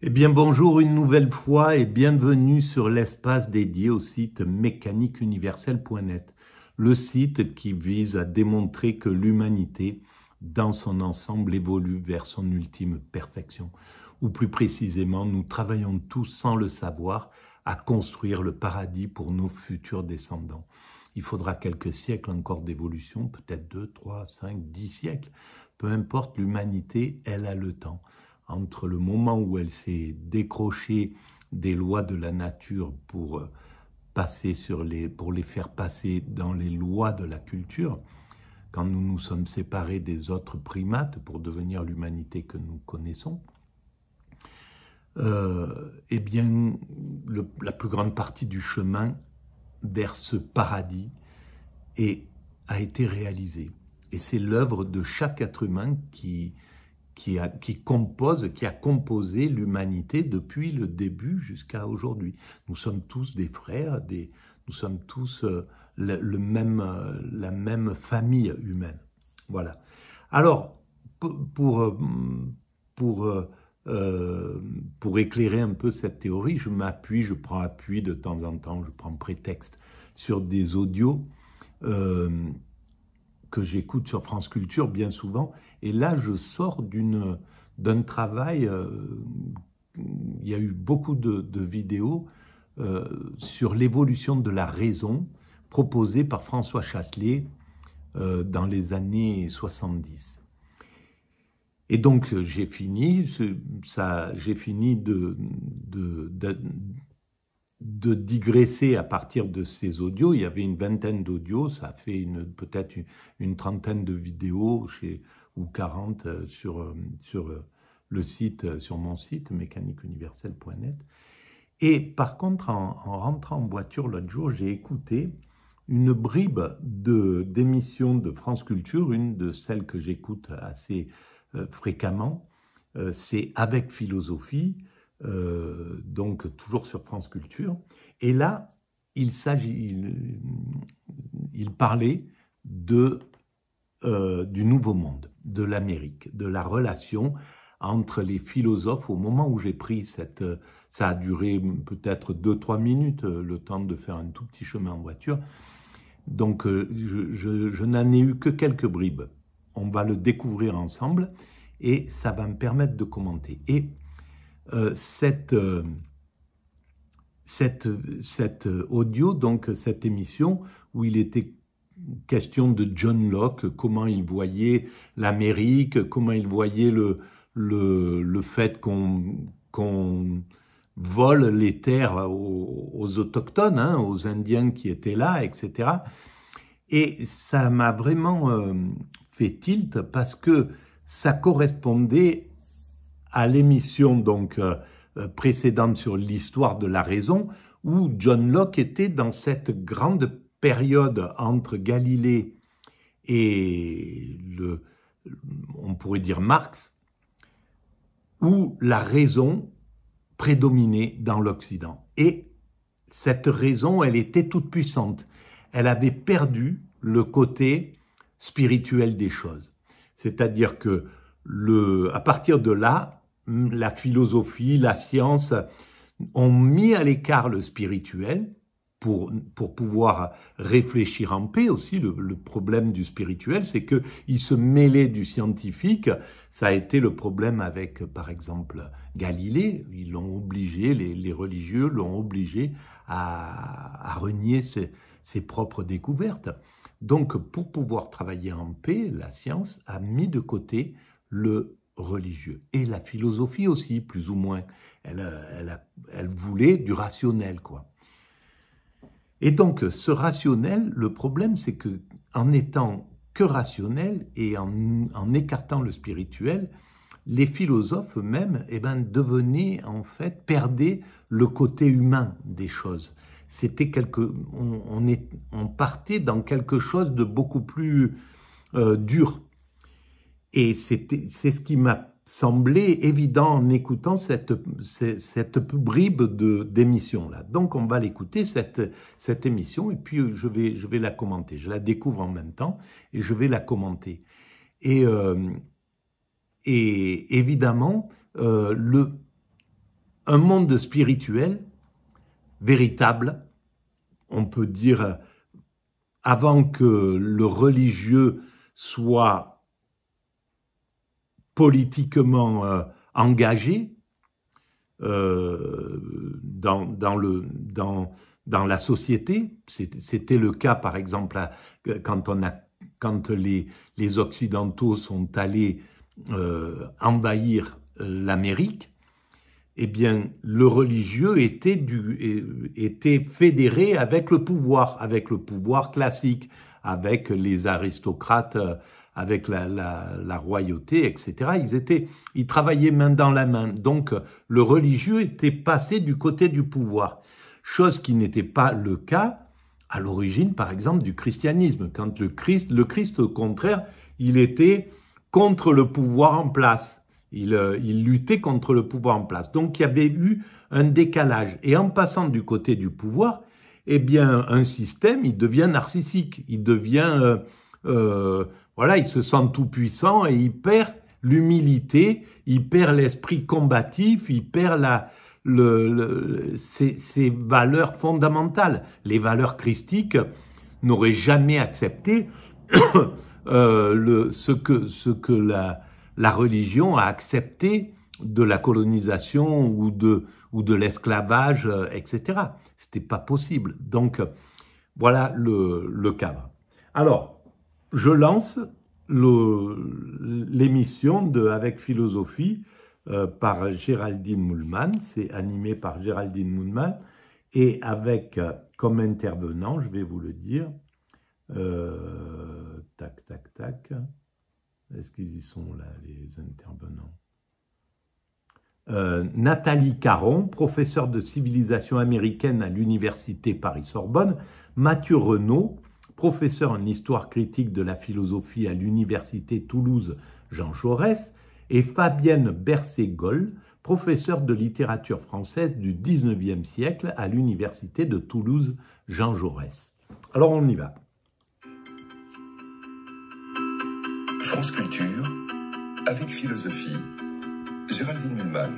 Eh bien bonjour une nouvelle fois et bienvenue sur l'espace dédié au site mécaniqueuniverselle.net, le site qui vise à démontrer que l'humanité, dans son ensemble, évolue vers son ultime perfection. Ou plus précisément, nous travaillons tous sans le savoir à construire le paradis pour nos futurs descendants. Il faudra quelques siècles encore d'évolution, peut-être 2, 3, 5, 10 siècles. Peu importe, l'humanité, elle a le temps. Entre le moment où elle s'est décrochée des lois de la nature pour les faire passer dans les lois de la culture, quand nous nous sommes séparés des autres primates pour devenir l'humanité que nous connaissons, eh bien, la plus grande partie du chemin vers ce paradis a été réalisée. Et c'est l'œuvre de chaque être humain qui a composé l'humanité depuis le début jusqu'à aujourd'hui. Nous sommes tous des frères, nous sommes tous la même famille humaine. Voilà. Alors, pour éclairer un peu cette théorie, je prends appui de temps en temps, je prends prétexte sur des audios que j'écoute sur France Culture bien souvent, et là je sors d'un travail, il y a eu beaucoup de vidéos sur l'évolution de la raison proposée par François Châtelet dans les années 70. Et donc j'ai fini de digresser à partir de ces audios. Il y avait une vingtaine d'audios, ça a fait peut-être une trentaine de vidéos ou 40 sur le site, sur mon site mécaniqueuniverselle.net. Et par contre, en rentrant en voiture l'autre jour, j'ai écouté une bribe d'émissions de France Culture, une de celles que j'écoute assez fréquemment, c'est Avec Philosophie, donc toujours sur France Culture. Et là, il parlait du Nouveau Monde, de l'Amérique, de la relation entre les philosophes. Au moment où j'ai pris ça a duré peut-être 2-3 minutes, le temps de faire un tout petit chemin en voiture. Donc je n'en ai eu que quelques bribes. On va le découvrir ensemble et ça va me permettre de commenter. Et cette audio, donc cette émission où il était question de John Locke, comment il voyait l'Amérique, comment il voyait le fait qu'on vole les terres aux autochtones, hein, aux Indiens qui étaient là, etc. Et ça m'a vraiment fait tilt parce que ça correspondait à l'émission donc précédente sur l'histoire de la raison, où John Locke était dans cette grande période entre Galilée et on pourrait dire Marx, où la raison prédominait dans l'Occident. Et cette raison, elle était toute puissante. Elle avait perdu le côté spirituel des choses. C'est-à-dire que à partir de là, la philosophie, la science ont mis à l'écart le spirituel pour pouvoir réfléchir en paix aussi. Le problème du spirituel, c'est qu'il se mêlait du scientifique. Ça a été le problème avec, par exemple, Galilée. Ils l'ont obligé, les religieux l'ont obligé à renier ses propres découvertes. Donc, pour pouvoir travailler en paix, la science a mis de côté le religieux. Et la philosophie aussi, plus ou moins. Elle voulait du rationnel, quoi. Et donc, ce rationnel, le problème, c'est que en étant que rationnel et en écartant le spirituel, les philosophes eux-mêmes, devenaient, en fait, perdaient le côté humain des choses. C'était on partait dans quelque chose de beaucoup plus dur. Et c'est ce qui m'a semblé évident en écoutant cette bribe d'émission-là. Donc on va l'écouter, cette émission, et puis je vais la commenter. Je la découvre en même temps, et je vais la commenter. Et évidemment, un monde spirituel véritable, on peut dire, avant que le religieux soit politiquement engagé dans la société. C'était le cas, par exemple, quand les Occidentaux sont allés envahir l'Amérique. Eh bien, le religieux était fédéré avec le pouvoir classique, avec les aristocrates, avec la royauté, etc. Ils travaillaient main dans la main. Donc, le religieux était passé du côté du pouvoir. Chose qui n'était pas le cas à l'origine, par exemple, du christianisme. Quand le Christ, au contraire, il était contre le pouvoir en place. Il luttait contre le pouvoir en place. Donc, il y avait eu un décalage. Et en passant du côté du pouvoir, eh bien, un système, il devient narcissique. Il devient, voilà, il se sent tout puissant et il perd l'humilité, il perd l'esprit combatif, il perd ses valeurs fondamentales. Les valeurs christiques n'auraient jamais accepté ce que la religion a accepté de la colonisation ou de l'esclavage, etc. C'était pas possible. Donc, voilà le cadre. Alors, je lance l'émission Avec Philosophie par Géraldine Moulman. C'est animé par Géraldine Moulman. Et avec, comme intervenant, je vais vous le dire, tac, tac, tac. Est-ce qu'ils y sont là, les intervenants? Nathalie Caron, professeure de civilisation américaine à l'université Paris-Sorbonne, Mathieu Renaud, professeur en histoire critique de la philosophie à l'université Toulouse-Jean Jaurès, et Fabienne Bercé-Goll, professeure de littérature française du XIXe siècle à l'université de Toulouse-Jean Jaurès. Alors on y va. France Culture, avec philosophie, Géraldine Moulman.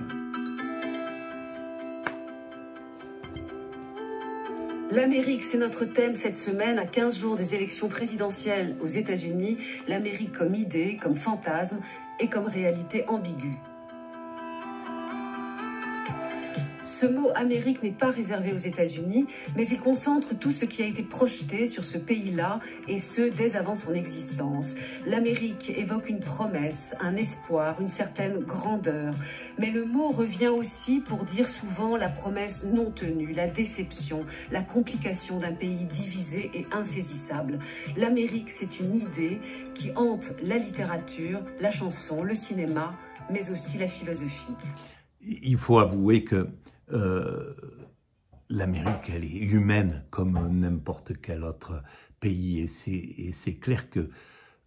L'Amérique, c'est notre thème cette semaine, à 15 jours des élections présidentielles aux États-Unis. L'Amérique comme idée, comme fantasme et comme réalité ambiguë. Ce mot « Amérique » n'est pas réservé aux États-Unis, mais il concentre tout ce qui a été projeté sur ce pays-là, et ce, dès avant son existence. L'Amérique évoque une promesse, un espoir, une certaine grandeur. Mais le mot revient aussi pour dire souvent la promesse non tenue, la déception, la complication d'un pays divisé et insaisissable. L'Amérique, c'est une idée qui hante la littérature, la chanson, le cinéma, mais aussi la philosophie. Il faut avouer que l'Amérique, elle est humaine comme n'importe quel autre pays, et c'est clair que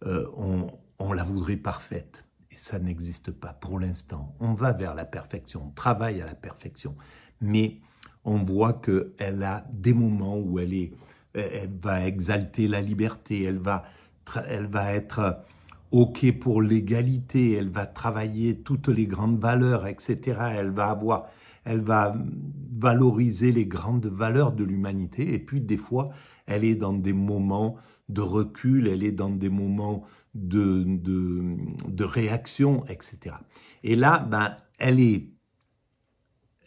on la voudrait parfaite, et ça n'existe pas pour l'instant. On va vers la perfection, on travaille à la perfection, mais on voit qu'elle a des moments où elle va exalter la liberté, elle va être OK pour l'égalité, elle va travailler toutes les grandes valeurs, etc. Elle va valoriser les grandes valeurs de l'humanité, et puis des fois, elle est dans des moments de recul, elle est dans des moments de réaction, etc. Et là, ben, elle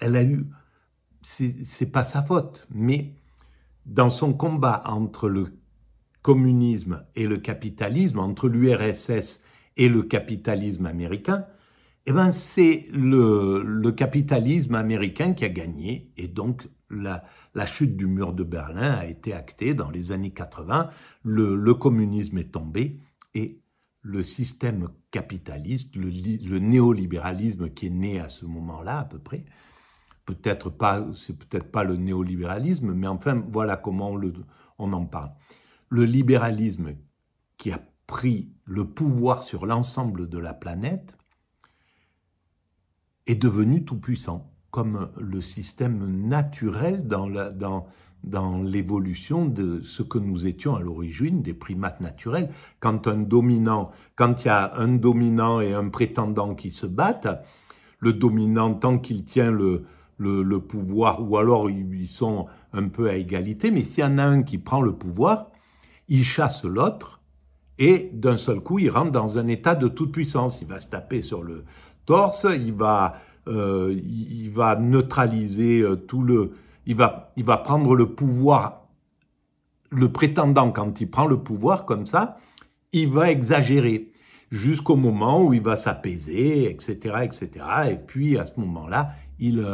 a eu, c'est pas sa faute, mais dans son combat entre le communisme et le capitalisme, entre l'URSS et le capitalisme américain, eh ben c'est le capitalisme américain qui a gagné, et donc la chute du mur de Berlin a été actée dans les années 80, le communisme est tombé, et le système capitaliste, le néolibéralisme qui est né à ce moment-là à peu près, c'est peut-être pas le néolibéralisme, mais enfin voilà comment on en parle. Le libéralisme qui a pris le pouvoir sur l'ensemble de la planète est devenu tout puissant, comme le système naturel dans l'évolution de ce que nous étions à l'origine, des primates naturels. Quand il y a un dominant et un prétendant qui se battent, le dominant, tant qu'il tient le pouvoir, ou alors ils sont un peu à égalité, mais s'il y en a un qui prend le pouvoir, il chasse l'autre, et d'un seul coup, il rentre dans un état de toute puissance. Il va se taper sur le torse, il va neutraliser il va prendre le pouvoir. Le prétendant, quand il prend le pouvoir comme ça, il va exagérer jusqu'au moment où il va s'apaiser, etc., etc. Et puis, à ce moment-là, il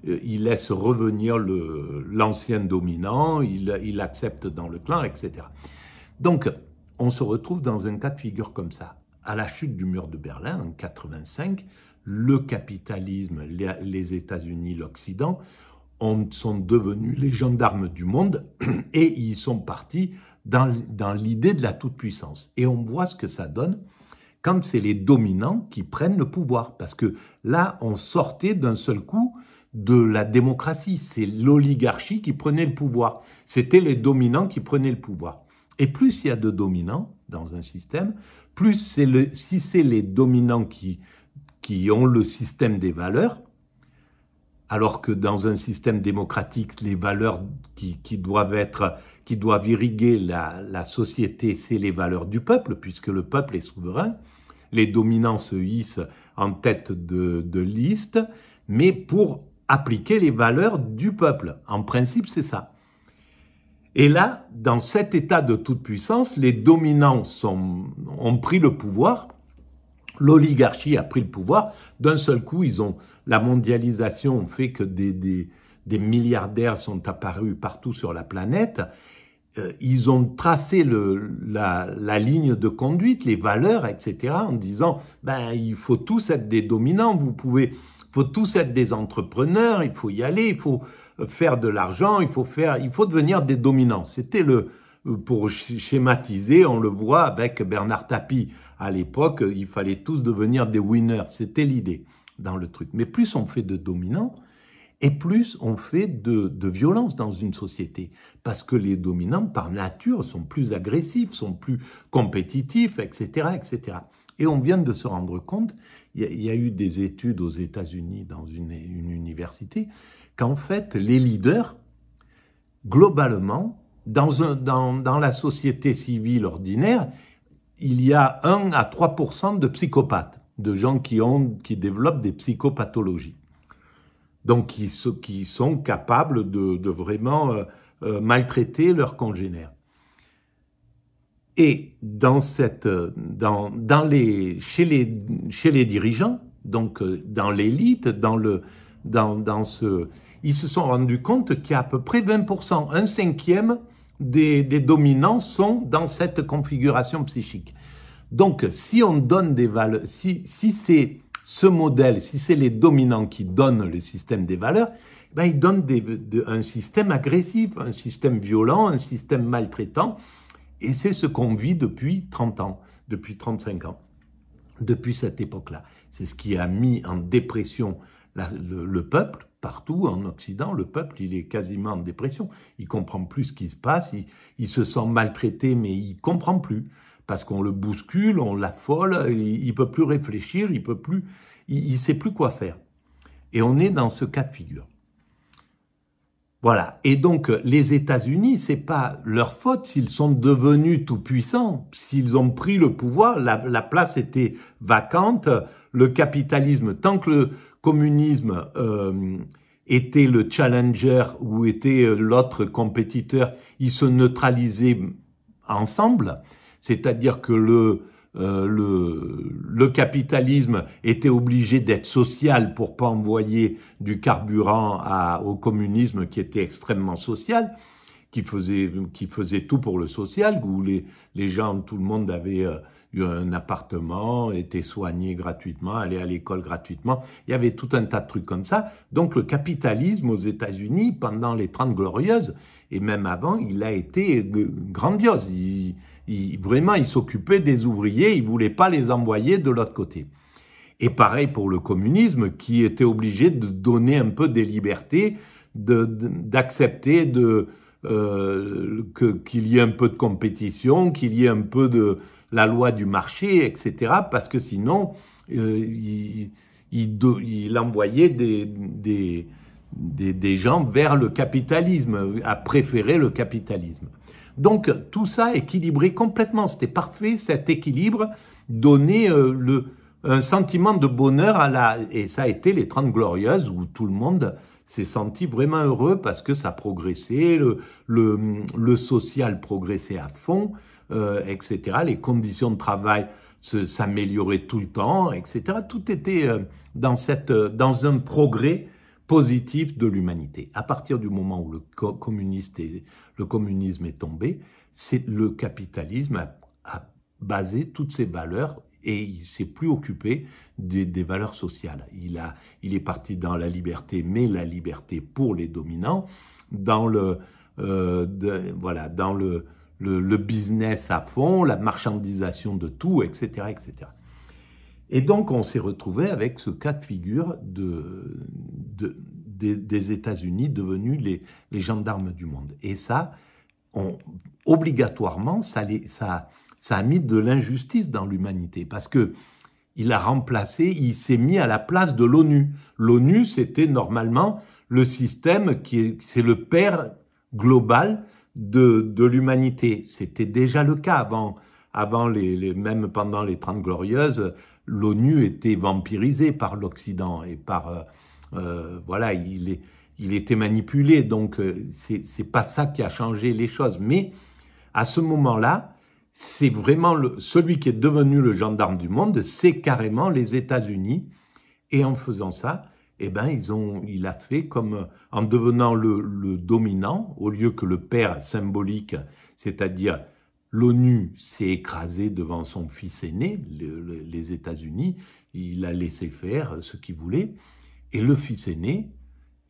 laisse revenir l'ancien dominant, il l'accepte dans le clan, etc. Donc, on se retrouve dans un cas de figure comme ça. À la chute du mur de Berlin, en 1985, le capitalisme, les États-Unis, l'Occident, sont devenus les gendarmes du monde et ils sont partis dans l'idée de la toute-puissance. Et on voit ce que ça donne quand c'est les dominants qui prennent le pouvoir. Parce que là, on sortait d'un seul coup de la démocratie. C'est l'oligarchie qui prenait le pouvoir. C'était les dominants qui prenaient le pouvoir. Et plus il y a de dominants dans un système, plus si c'est les dominants qui ont le système des valeurs, alors que dans un système démocratique, les valeurs qui doivent irriguer la société, c'est les valeurs du peuple, puisque le peuple est souverain. Les dominants se hissent en tête de liste, mais pour appliquer les valeurs du peuple. En principe, c'est ça. Et là, dans cet état de toute puissance, les dominants ont pris le pouvoir, l'oligarchie a pris le pouvoir. D'un seul coup, la mondialisation fait que des milliardaires sont apparus partout sur la planète. Ils ont tracé la ligne de conduite, les valeurs, etc., en disant il faut tous être des dominants, il faut tous être des entrepreneurs, il faut y aller, il faut faire de l'argent, il faut devenir des dominants. C'était pour schématiser, on le voit avec Bernard Tapie. À l'époque, il fallait tous devenir des winners. C'était l'idée dans le truc. Mais plus on fait de dominants, et plus on fait de violence dans une société. Parce que les dominants, par nature, sont plus agressifs, sont plus compétitifs, etc., etc. Et on vient de se rendre compte, il y a eu des études aux États-Unis dans une université, qu'en fait, les leaders, globalement, dans la société civile ordinaire, il y a 1 à 3% de psychopathes, de gens qui développent des psychopathologies. Donc, qui sont capables de vraiment maltraiter leurs congénères. Et chez les dirigeants, donc dans l'élite, ils se sont rendus compte qu'il y a à peu près 20%, un cinquième des dominants sont dans cette configuration psychique. Donc, si on donne des valeurs, si c'est ce modèle, si c'est les dominants qui donnent le système des valeurs, ils donnent un système agressif, un système violent, un système maltraitant. Et c'est ce qu'on vit depuis 30 ans, depuis 35 ans, depuis cette époque-là. C'est ce qui a mis en dépression le peuple. Partout en Occident, le peuple, il est quasiment en dépression. Il comprend plus ce qui se passe, il se sent maltraité, mais il comprend plus. Parce qu'on le bouscule, on l'affole, il peut plus réfléchir, il sait plus quoi faire. Et on est dans ce cas de figure. Voilà. Et donc, les États-Unis, c'est pas leur faute s'ils sont devenus tout puissants, s'ils ont pris le pouvoir, la place était vacante, le capitalisme, tant que le communisme était le challenger ou était l'autre compétiteur, ils se neutralisaient ensemble, c'est-à-dire que le capitalisme était obligé d'être social pour pas envoyer du carburant au communisme qui était extrêmement social, qui faisait tout pour le social, où les gens, tout le monde avait eu un appartement, était soigné gratuitement, allait à l'école gratuitement. Il y avait tout un tas de trucs comme ça. Donc le capitalisme aux États-Unis, pendant les 30 Glorieuses, et même avant, il a été grandiose. Vraiment, il s'occupait des ouvriers, il voulait pas les envoyer de l'autre côté. Et pareil pour le communisme, qui était obligé de donner un peu des libertés, d'accepter qu'il y ait un peu de compétition, qu'il y ait un peu de la loi du marché, etc. Parce que sinon, il envoyait des des gens vers le capitalisme, à préférer le capitalisme. Donc tout ça équilibré complètement, c'était parfait, cet équilibre donnait un sentiment de bonheur et ça a été les 30 Glorieuses où tout le monde s'est senti vraiment heureux parce que ça progressait, le social progressait à fond, etc. Les conditions de travail s'amélioraient tout le temps, etc. Tout était dans un progrès positif de l'humanité. À partir du moment où le communisme est tombé, le capitalisme a basé toutes ses valeurs et il s'est plus occupé des valeurs sociales. Il est parti dans la liberté, mais la liberté pour les dominants, dans le business à fond, la marchandisation de tout, etc., etc. Et donc, on s'est retrouvé avec ce cas de figure des États-Unis devenus les gendarmes du monde. Et ça, obligatoirement, ça a mis de l'injustice dans l'humanité parce que il s'est mis à la place de l'ONU. L'ONU, c'était normalement le système c'est le père global de l'humanité. C'était déjà le cas même pendant les 30 Glorieuses, l'ONU était vampirisée par l'Occident et il était manipulé. Donc c'est pas ça qui a changé les choses. Mais à ce moment-là, c'est vraiment celui qui est devenu le gendarme du monde, c'est carrément les États-Unis. Et en faisant ça, il a fait comme en devenant le dominant, au lieu que le père symbolique, c'est-à-dire l'ONU s'est écrasée devant son fils aîné, les États-Unis, il a laissé faire ce qu'il voulait, et le fils aîné,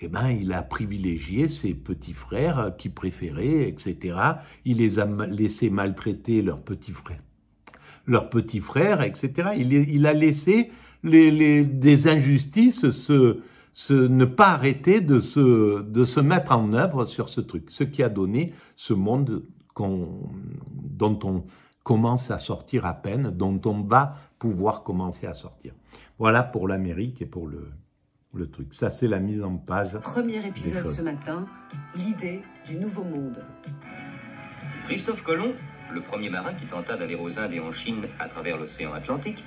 il a privilégié ses petits frères qu'il préférait, etc. Il les a laissés maltraiter leurs petits frères, etc. Il a laissé des injustices ne pas arrêter de se mettre en œuvre sur ce truc, ce qui a donné ce monde dont on commence à sortir à peine, dont on va pouvoir commencer à sortir. Voilà pour l'Amérique et pour le truc. Ça, c'est la mise en page. Premier épisode ce matin, l'idée du nouveau monde. Christophe Colomb, le premier marin qui tenta d'aller aux Indes et en Chine à travers l'océan Atlantique,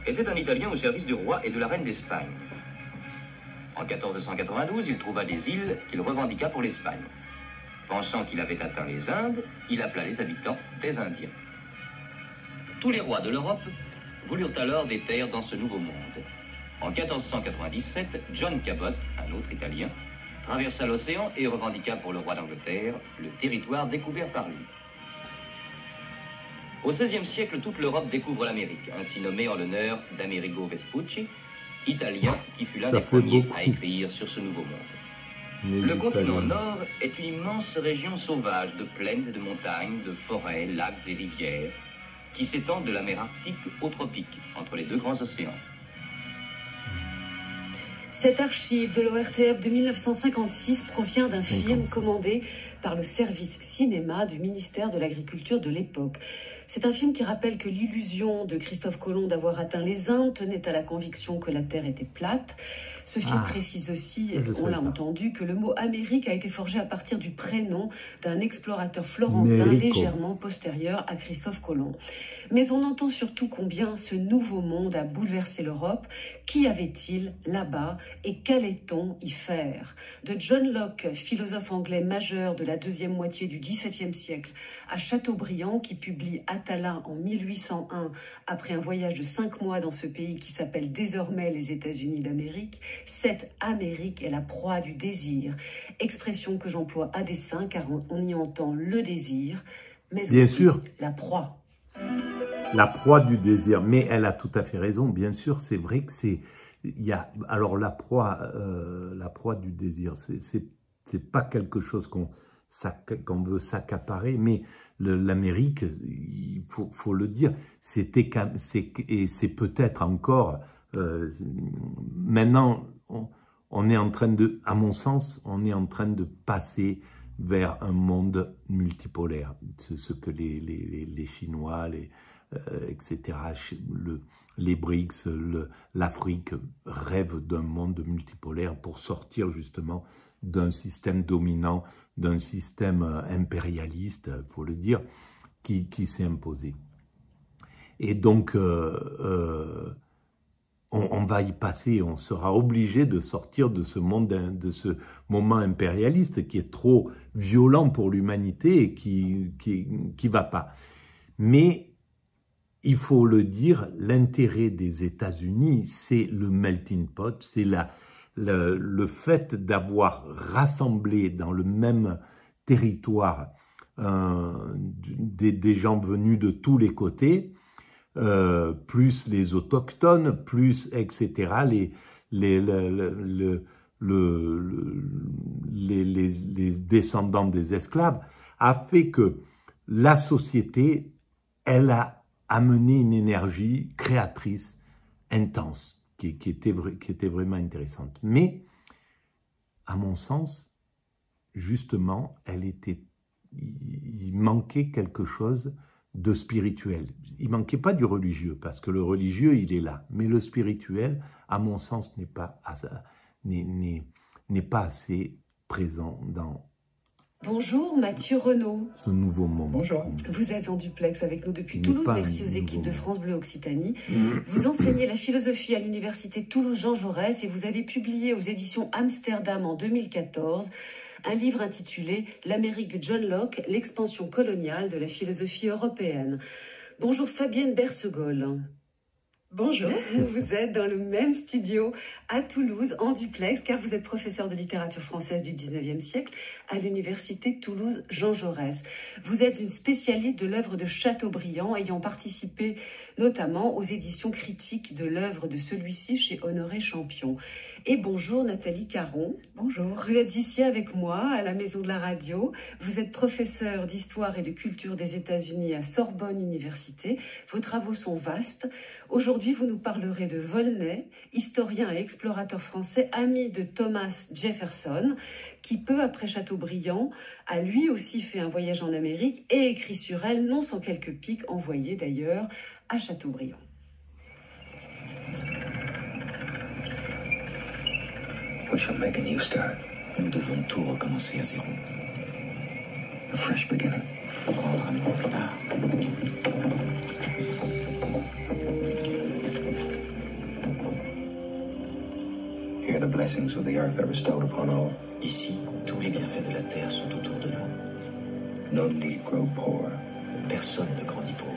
était un Italien au service du roi et de la reine d'Espagne. En 1492, il trouva des îles qu'il revendiqua pour l'Espagne. Pensant qu'il avait atteint les Indes, il appela les habitants des Indiens. Tous les rois de l'Europe voulurent alors des terres dans ce nouveau monde. En 1497, John Cabot, un autre Italien, traversa l'océan et revendiqua pour le roi d'Angleterre le territoire découvert par lui. Au XVIe siècle, toute l'Europe découvre l'Amérique, ainsi nommée en l'honneur d'Amerigo Vespucci, italien qui fut l'un des premiers à écrire sur ce nouveau monde. Le continent nord est une immense région sauvage de plaines et de montagnes, de forêts, lacs et rivières, qui s'étendent de la mer Arctique aux tropiques, entre les deux grands océans. Cette archive de l'ORTF de 1956 provient d'un film commandé par le service cinéma du ministère de l'Agriculture de l'époque. C'est un film qui rappelle que l'illusion de Christophe Colomb d'avoir atteint les Indes tenait à la conviction que la Terre était plate. Ce film précise aussi, on l'a entendu, que le mot Amérique a été forgé à partir du prénom d'un explorateur florentin légèrement postérieur à Christophe Colomb. Mais on entend surtout combien ce nouveau monde a bouleversé l'Europe. Qu'y avait-il là-bas et qu'allait-on y faire? De John Locke, philosophe anglais majeur de la deuxième moitié du XVIIe siècle, à Chateaubriand qui publie Atala en 1801 après un voyage de 5 mois dans ce pays qui s'appelle désormais les États-Unis d'Amérique, cette Amérique est la proie du désir, expression que j'emploie à dessein car on y entend le désir, mais aussi la proie. La proie du désir, mais elle a tout à fait raison, bien sûr, c'est vrai que alors la proie du désir, c'est pas quelque chose qu'on veut s'accaparer, mais l'Amérique, il faut le dire, et c'est peut-être encore, maintenant, on est en train à mon sens, on est en train de passer vers un monde multipolaire, ce que les Chinois, etc., les BRICS, l'Afrique rêve d'un monde multipolaire pour sortir justement d'un système dominant, d'un système impérialiste, il faut le dire, qui s'est imposé. Et donc, on va y passer, on sera obligé de sortir de ce monde, de ce moment impérialiste qui est trop violent pour l'humanité et qui va pas. Mais il faut le dire, l'intérêt des États-Unis, c'est le melting pot, c'est le fait d'avoir rassemblé dans le même territoire des gens venus de tous les côtés, plus les autochtones, plus etc. Les descendants des esclaves, a fait que la société, elle a amené une énergie créatrice intense, qui était vraiment intéressante. Mais, à mon sens, justement, il manquait quelque chose de spirituel. Il manquait pas du religieux, parce que le religieux, il est là. Mais le spirituel, à mon sens, n'est pas assez présent dans Bonjour Mathieu Renaud. Ce nouveau moment. Bonjour. Vous êtes en duplex avec nous depuis Toulouse. Merci aux équipes de France Bleu Occitanie. Vous enseignez la philosophie à l'université Toulouse Jean Jaurès et vous avez publié aux éditions Amsterdam en 2014 un livre intitulé « L'Amérique de John Locke, l'expansion coloniale de la philosophie européenne ». Bonjour Fabienne Bersegol. Bonjour. Vous êtes dans le même studio à Toulouse, en duplex, car vous êtes professeur de littérature française du 19e siècle à l'université Toulouse Jean Jaurès. Vous êtes une spécialiste de l'œuvre de Chateaubriand, ayant participé notamment aux éditions critiques de l'œuvre de celui-ci chez Honoré Champion. Et bonjour Nathalie Caron. Bonjour. Vous êtes ici avec moi à la Maison de la Radio. Vous êtes professeur d'histoire et de culture des États-Unis à Sorbonne Université. Vos travaux sont vastes. Aujourd'hui, vous nous parlerez de Volney, historien et explorateur français, ami de Thomas Jefferson, qui peu après Chateaubriand a lui aussi fait un voyage en Amérique et écrit sur elle, non sans quelques piques envoyées d'ailleurs à Chateaubriand. We shall make a new start. Nous devons tout recommencer à zéro. A fresh beginning. Prendre un nouveau départ. Here the blessings of the earth are bestowed upon all. Ici, tous les bienfaits de la terre sont autour de nous. No need grow poor. Personne ne grandit pauvre.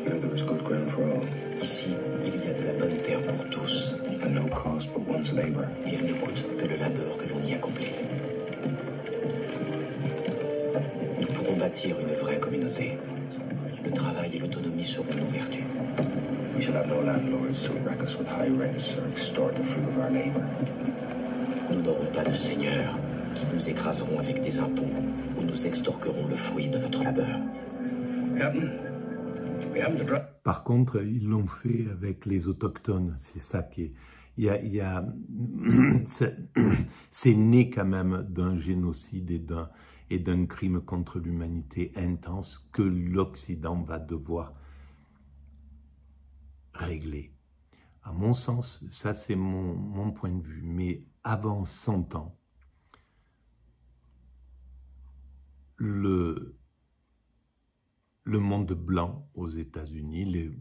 Here there is good ground for all. Ici, il y a de la bonne terre pour tous. And no cost but one's labor. Il ne coûte que le labeur que l'on y accomplit. Nous pourrons bâtir une vraie communauté. Le travail et l'autonomie seront nos vertus. We shall have no landlords to wreck us with high rents or extort the fruit of our labor. Nous n'aurons pas de seigneurs qui nous écraseront avec des impôts ou nous extorqueront le fruit de notre labeur. Par contre, ils l'ont fait avec les autochtones. C'est ça qui est... c'est né quand même d'un génocide et d'un crime contre l'humanité intense que l'Occident va devoir régler. À mon sens, ça c'est mon point de vue. Mais avant 100 ans, le monde blanc aux États-Unis, les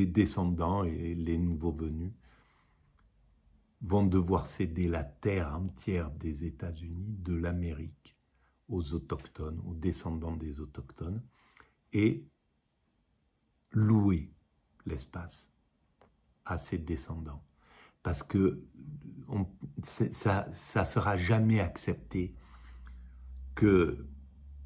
descendants et les nouveaux venus vont devoir céder la terre entière des États-Unis, de l'Amérique, aux autochtones, aux descendants des autochtones, et louer l'espace à ses descendants. Parce que ça sera jamais accepté que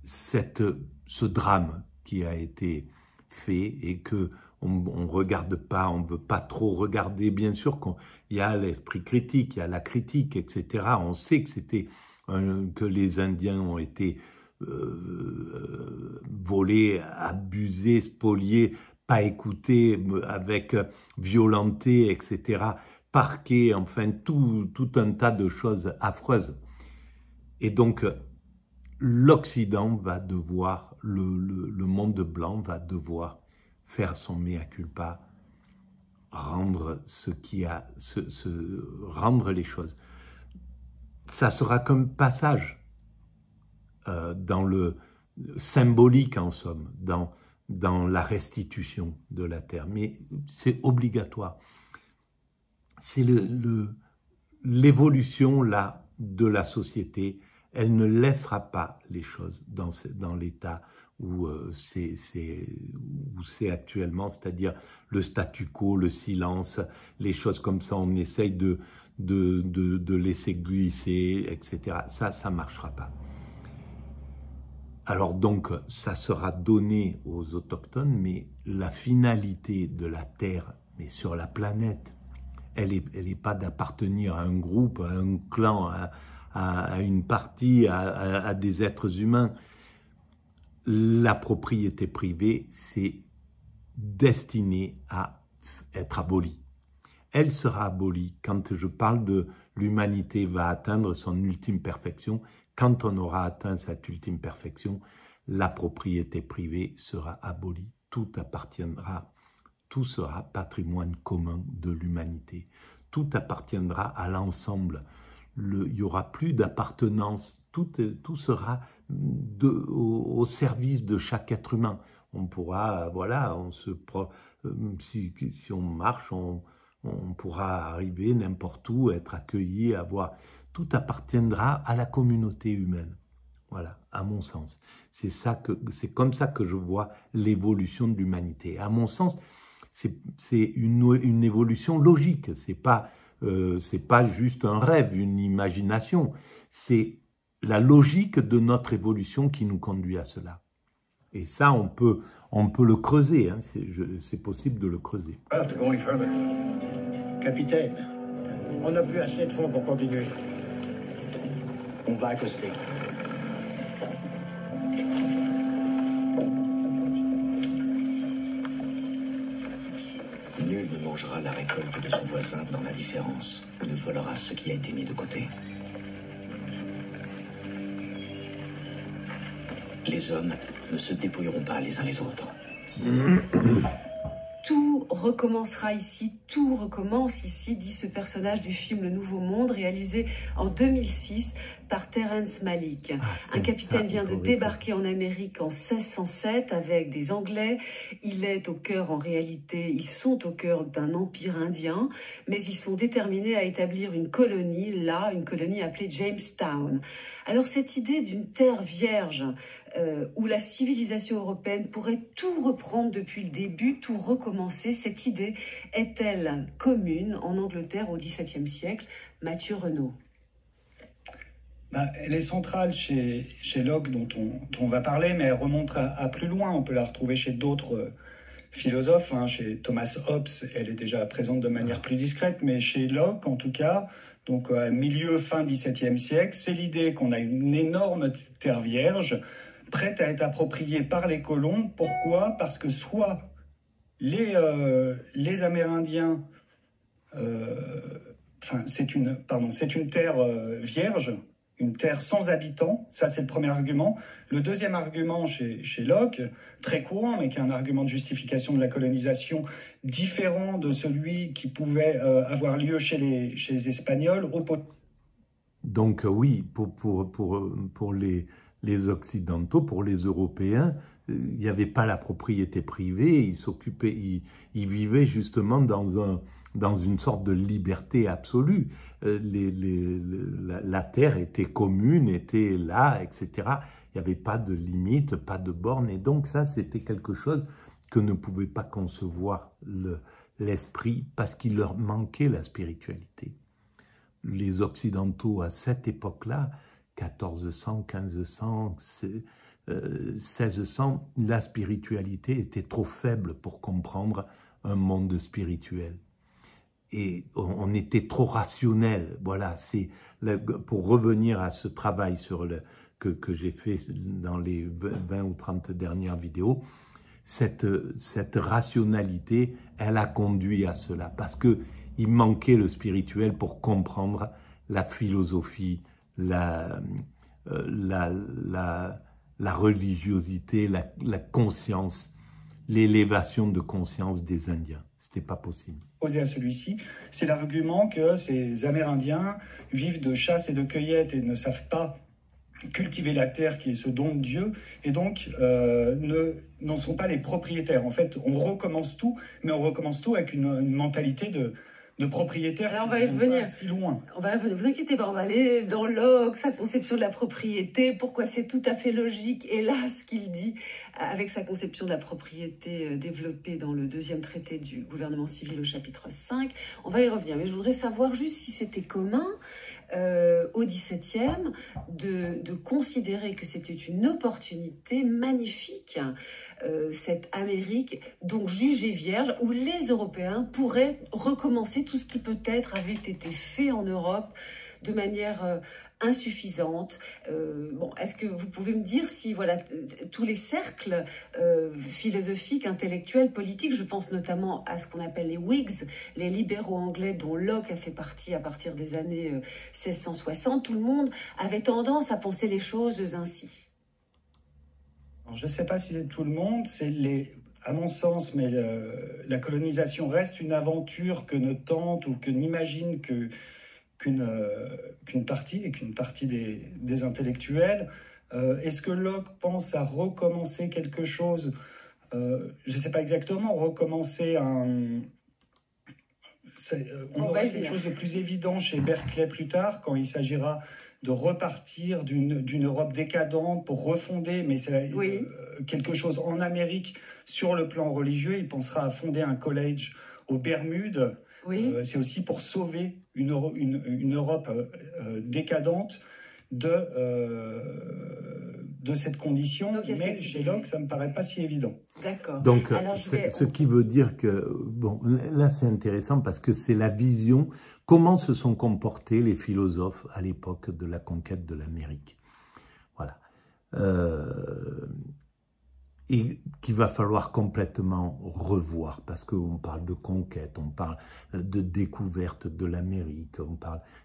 ce drame qui a été fait et que on regarde pas, on veut pas trop regarder. Bien sûr qu'il y a l'esprit critique, il y a la critique, etc. On sait que que les Indiens ont été volés, abusés, spoliés, pas écoutés, violentés, etc. Parqués, enfin tout un tas de choses affreuses. Et donc l'Occident va devoir, le monde blanc va devoir faire son mea culpa, rendre rendre les choses. Ça sera comme passage dans le symbolique en somme, dans la restitution de la terre, mais c'est obligatoire. C'est l'évolution là de la société. Elle ne laissera pas les choses dans l'état où c'est actuellement, c'est-à-dire le statu quo, le silence, les choses comme ça, on essaye de laisser glisser, etc. Ça ne marchera pas. Alors donc, ça sera donné aux autochtones, mais la finalité de la Terre, mais sur la planète, elle est pas d'appartenir à un groupe, à un clan, à une partie, à des êtres humains. La propriété privée, c'est destiné à être abolie. Elle sera abolie quand je parle de l'humanité va atteindre son ultime perfection. Quand on aura atteint cette ultime perfection, la propriété privée sera abolie. Tout appartiendra, tout sera patrimoine commun de l'humanité. Tout appartiendra à l'ensemble. Il n'y aura plus d'appartenance. Tout sera au service de chaque être humain. On pourra, voilà, si on marche, on pourra arriver n'importe où, être accueilli, avoir... Tout appartiendra à la communauté humaine. Voilà, à mon sens. C'est comme ça que je vois l'évolution de l'humanité. À mon sens, c'est une évolution logique. C'est pas juste un rêve, une imagination. C'est la logique de notre évolution qui nous conduit à cela. Et ça, on peut le creuser. Hein. C'est possible de le creuser. Capitaine, on n'a plus assez de fonds pour continuer. On va accoster. Nul ne mangera la récolte de son voisin dans l'indifférence ou ne volera ce qui a été mis de côté. Les hommes ne se dépouilleront pas les uns les autres. Tout recommencera ici, tout recommence ici, dit ce personnage du film Le Nouveau Monde, réalisé en 2006 par Terrence Malick. Un capitaine vient de débarquer en Amérique en 1607 avec des Anglais. Il est au cœur, en réalité, ils sont au cœur d'un empire indien, mais ils sont déterminés à établir une colonie, là, une colonie appelée Jamestown. Alors cette idée d'une terre vierge, où la civilisation européenne pourrait tout reprendre depuis le début, tout recommencer, cette idée est-elle commune en Angleterre au XVIIe siècle? Mathieu Renaud. Elle est centrale chez Locke, dont on va parler, mais elle remonte à plus loin. On peut la retrouver chez d'autres philosophes. Hein. Chez Thomas Hobbes, elle est déjà présente de manière plus discrète, mais chez Locke, en tout cas, donc fin XVIIe siècle, c'est l'idée qu'on a une énorme terre vierge, prête à être appropriée par les colons. Pourquoi? Parce que soit les Amérindiens, c'est une terre vierge, une terre sans habitants. Ça, c'est le premier argument. Le deuxième argument chez Locke, très courant, mais qui est un argument de justification de la colonisation différent de celui qui pouvait avoir lieu chez les Espagnols. Donc oui, pour les Occidentaux, pour les Européens, il n'y avait pas la propriété privée, ils vivaient justement dans une sorte de liberté absolue. La terre était commune, était là, etc. Il n'y avait pas de limite, pas de borne, et donc ça, c'était quelque chose que ne pouvait pas concevoir l'esprit, parce qu'il leur manquait la spiritualité. Les Occidentaux, à cette époque-là, 1400, 1500, 1600, la spiritualité était trop faible pour comprendre un monde spirituel. Et on était trop rationnel. Voilà, pour revenir à ce travail que j'ai fait dans les 20 ou 30 dernières vidéos, cette rationalité, elle a conduit à cela, parce qu'il manquait le spirituel pour comprendre la philosophie, la religiosité, la conscience, l'élévation de conscience des Indiens. C'était pas possible. Posé à celui-ci, c'est l'argument que ces Amérindiens vivent de chasse et de cueillette et ne savent pas cultiver la terre qui est ce don de Dieu, et donc n'en sont pas les propriétaires. En fait, on recommence tout, mais on recommence tout avec une mentalité de propriétaire. Alors on va y revenir. Si loin. On va y revenir. Vous inquiétez pas, on va aller dans Locke, sa conception de la propriété, pourquoi c'est tout à fait logique, et là, ce qu'il dit avec sa conception de la propriété développée dans le deuxième traité du gouvernement civil au chapitre 5. On va y revenir, mais je voudrais savoir juste si c'était commun au XVIIe de considérer que c'était une opportunité magnifique, cette Amérique donc jugée vierge, où les Européens pourraient recommencer tout ce qui peut-être avait été fait en Europe de manière insuffisante. Bon, est-ce que vous pouvez me dire si voilà tous les cercles philosophiques, intellectuels, politiques, je pense notamment à ce qu'on appelle les Whigs, les libéraux anglais dont Locke a fait partie à partir des années 1660, tout le monde avait tendance à penser les choses ainsi? Alors, je ne sais pas si c'est tout le monde, à mon sens, mais la colonisation reste une aventure que ne tente ou que n'imagine qu'une partie des intellectuels. Est-ce que Locke pense à recommencer quelque chose? Je ne sais pas exactement, recommencer on aura quelque chose de plus évident chez Berkeley plus tard, quand il s'agira de repartir d'une Europe décadente pour refonder, mais c'est quelque chose en Amérique sur le plan religieux. Il pensera à fonder un collège aux Bermudes. Oui. C'est aussi pour sauver une Europe décadente de cette condition, mais chez Locke, ça ne me paraît pas si évident. D'accord. Donc, ce qui veut dire que, bon, là c'est intéressant parce que c'est la vision, comment se sont comportés les philosophes à l'époque de la conquête de l'Amérique. Voilà. Et qu'il va falloir complètement revoir, parce qu'on parle de conquête, on parle de découverte de l'Amérique,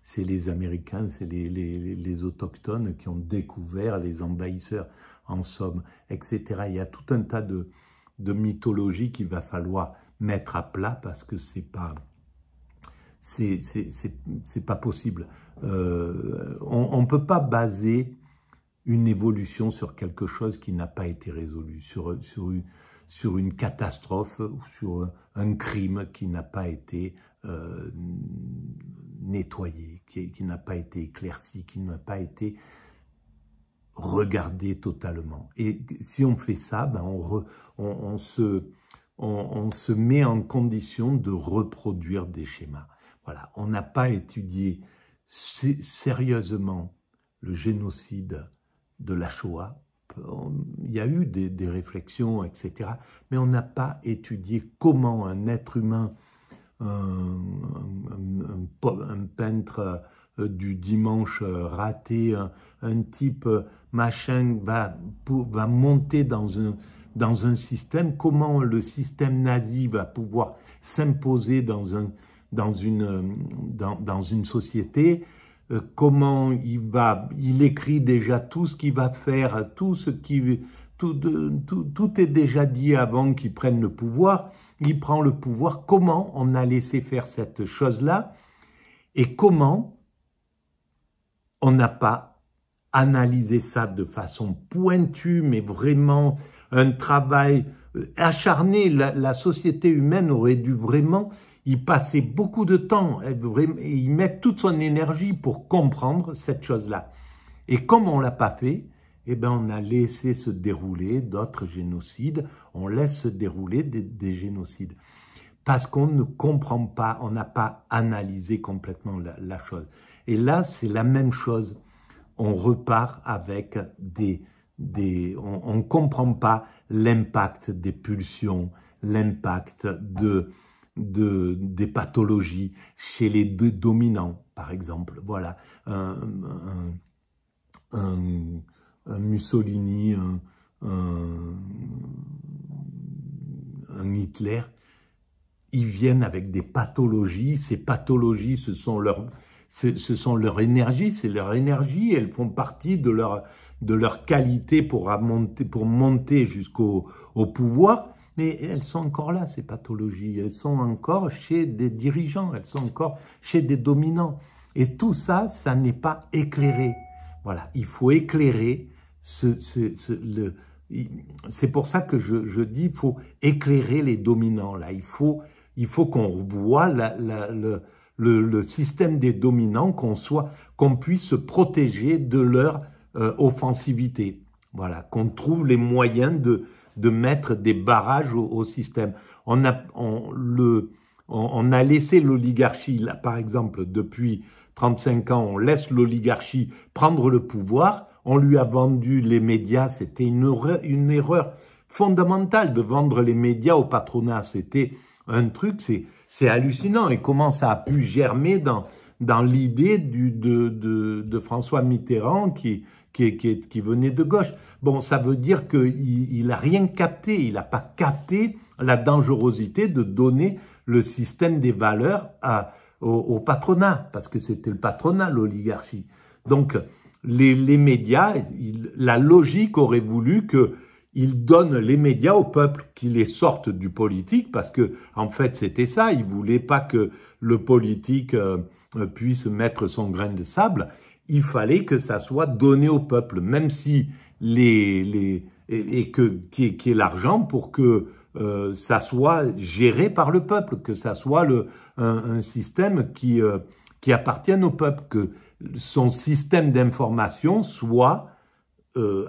c'est les Américains, c'est les autochtones qui ont découvert les envahisseurs, en somme, etc. Il y a tout un tas de mythologies qu'il va falloir mettre à plat, parce que c'est pas possible. On peut pas baser une évolution sur quelque chose qui n'a pas été résolu, sur une catastrophe, ou sur un crime qui n'a pas été nettoyé, qui n'a pas été éclairci, qui n'a pas été regardé totalement. Et si on fait ça, ben on se met en condition de reproduire des schémas. Voilà, on n'a pas étudié sérieusement le génocide de la Shoah. Il y a eu des réflexions, etc. Mais on n'a pas étudié comment un être humain, un peintre du dimanche raté, un type machin va monter dans un système, comment le système nazi va pouvoir s'imposer dans une société. Comment il écrit déjà tout ce qu'il va faire, tout est déjà dit avant qu'il prenne le pouvoir. Il prend le pouvoir. Comment on a laissé faire cette chose-là et comment on n'a pas analysé ça de façon pointue, mais vraiment un travail acharné. La société humaine aurait dû vraiment y passer beaucoup de temps et y mettre toute son énergie pour comprendre cette chose-là. Et comme on ne l'a pas fait, eh ben on a laissé se dérouler d'autres génocides, on laisse se dérouler des génocides. Parce qu'on ne comprend pas, on n'a pas analysé complètement la chose. Et là, c'est la même chose. On repart avec on ne comprend pas l'impact des pulsions, l'impact des pathologies chez les deux dominants, par exemple. Voilà, un Mussolini, un Hitler, ils viennent avec des pathologies. Ces pathologies, ce sont ce sont leur énergie, c'est leur énergie, elles font partie de leur qualité pour monter jusqu'au pouvoir, mais elles sont encore là, ces pathologies, elles sont encore chez des dirigeants, elles sont encore chez des dominants. Et tout ça, ça n'est pas éclairé. Voilà, il faut éclairer c'est pour ça que je dis, il faut éclairer les dominants, là. Il faut qu'on voit le système des dominants, qu'on puisse se protéger de leur offensivité. Voilà, qu'on trouve les moyens de mettre des barrages au système. On a laissé l'oligarchie, là, par exemple, depuis 35 ans, on laisse l'oligarchie prendre le pouvoir, on lui a vendu les médias, c'était une erreur fondamentale de vendre les médias au patronat, c'était un truc, c'est hallucinant, et comment ça a pu germer dans l'idée de François Mitterrand qui venait de gauche. Bon, ça veut dire qu'il n'a rien capté, il n'a pas capté la dangerosité de donner le système des valeurs au patronat, parce que c'était le patronat, l'oligarchie. Donc, les médias, la logique aurait voulu qu'ils donnent les médias au peuple, qu'ils les sortent du politique, parce que en fait, c'était ça, ils voulaient pas que le politique puisse mettre son grain de sable, il fallait que ça soit donné au peuple, même si qu'il y ait l'argent pour que ça soit géré par le peuple, que ça soit un système qui appartienne au peuple, que son système d'information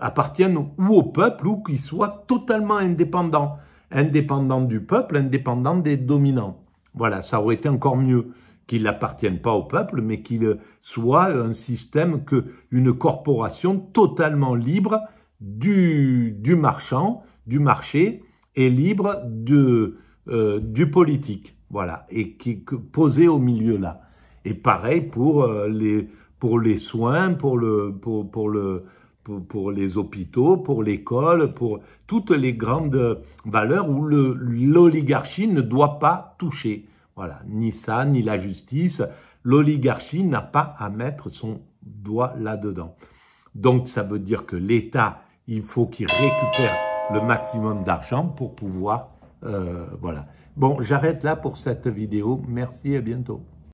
appartienne ou au peuple ou qu'il soit totalement indépendant du peuple, indépendant des dominants. Voilà, ça aurait été encore mieux qu'il n'appartienne pas au peuple, mais qu'il soit un système une corporation totalement libre du marché et libre du politique. Voilà, et posé au milieu là. Et pareil pour les soins, pour les hôpitaux, pour l'école, pour toutes les grandes valeurs où l'oligarchie ne doit pas toucher. Voilà, ni ça, ni la justice. L'oligarchie n'a pas à mettre son doigt là-dedans. Donc, ça veut dire que l'État, il faut qu'il récupère le maximum d'argent pour pouvoir... voilà. Bon, j'arrête là pour cette vidéo. Merci, à bientôt.